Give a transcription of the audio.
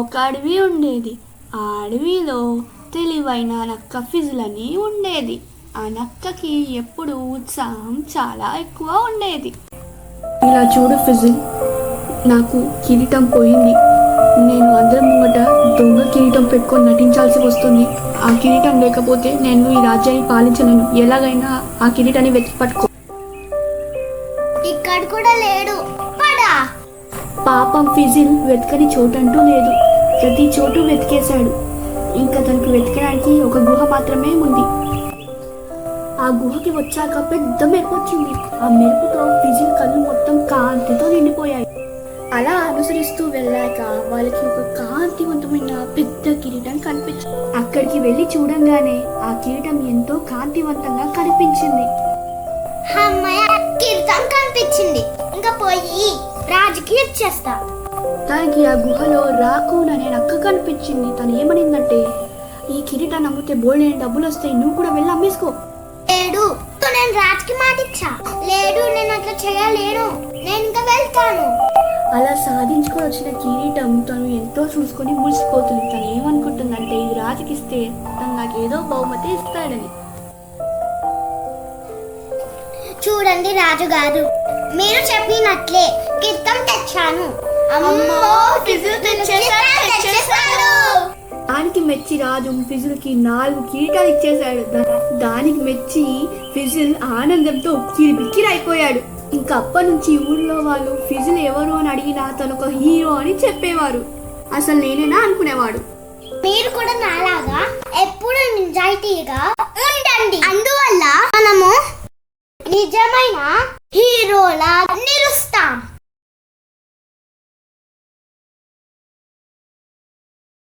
ఒక అడవి ఉండేది. ఆ అడవిలో తెలివైన నక్క ఫిజిల్ అని ఉండేది. ఆ నక్కకి ఎప్పుడు ఉత్సాహం చాలా ఎక్కువ ఉండేది. ఇలా చూడు ఫిజిల్, నాకు కిరీటం పోయింది. నేను అందరి ముంగట దొంగ కిరీటం పెట్టుకొని నటించాల్సి వస్తుంది. ఆ కిరీటం లేకపోతే నేను ఈ రాజ్యాన్ని పాలించలేను. ఎలాగైనా ఆ కిరీటాన్ని వెతికి పట్టుకో. ఇక్కడ కూడా లేడు. పడా పాపం ఫిజిల్ వెతకని చోటంటూ లేదు. ప్రతి చోటు వెతికేశాడు. ఇంకా తనకు వెతకడానికి ఒక గుహ మాత్రమే ఉంది. ఆ గుహకి వచ్చాక పెద్ద మెరుపు వచ్చింది. ఆ మెరుపుతో ఫిజిల్ కళ్ళు మొత్తం కాంతితో నిండిపోయాయి. అలా అనుసరిస్తూ వెళ్ళాక వాళ్ళకి ఒక కాంతివంతమైన పెద్ద కిరీటం కనిపించింది. అక్కడికి వెళ్ళి చూడంగానే ఆ కిరీటం ఎంతో కాంతివంతంగా కనిపించింది. అమ్మయ్య, కిరీటం కనిపించింది. ఇంకా పోయి రాజుకి ఇచ్చేస్తా. తనకి ఆ గుహలో రాకూన్ అనే నక్క కనిపించింది. తను ఏమనిందంటే, ఈ కిరీటాన్ని అమ్మితే బోల్డెని డబ్బులు వస్తాయి, నువ్వు కూడా వెళ్ళి అమ్మేసుకో. లేడు, నేను రాజుకి మాట ఇచ్చా. లేడు, నేను అట్లా చేయలేను, నేను ఇంకా వెళ్తాను. అలా సాధించుకొని వచ్చిన కిరీటం తను ఎంతో చూసుకొని మురిసిపోతుంది. తను ఏమనుకుంటుందంటే, ఇది రాజుకి ఇస్తే తను నాకేదో బహుమతి ఇస్తాడని. చూడండి రాజుగారు, మీరు చెప్పినట్లే కిరీటం తెచ్చాను. అమ్మో, ఫిజిల్ తెచ్చేశాడు. దానికి మెచ్చి రాజు ఫిజిల్కి 4 కిరీటాలు ఇచ్చేశాడు. దానికి మెచ్చి ఫిజిల్ ఆనందంతో కిరిబిక్కిరైపోయాడు. ఇంకా అప్పటి నుంచి ఊర్లో వాళ్ళు ఫిజిల్ ఎవరు అని అడిగినా తను ఒక హీరో అని చెప్పేవారు. అసలు నేనేనా అనుకునేవాడు. మీరు కూడా నాలాగా ఎప్పుడు నిజాయితీగా ఉండండి. అందువల్ల మనము నిజమైన హీరోలా నిలుస్తాం.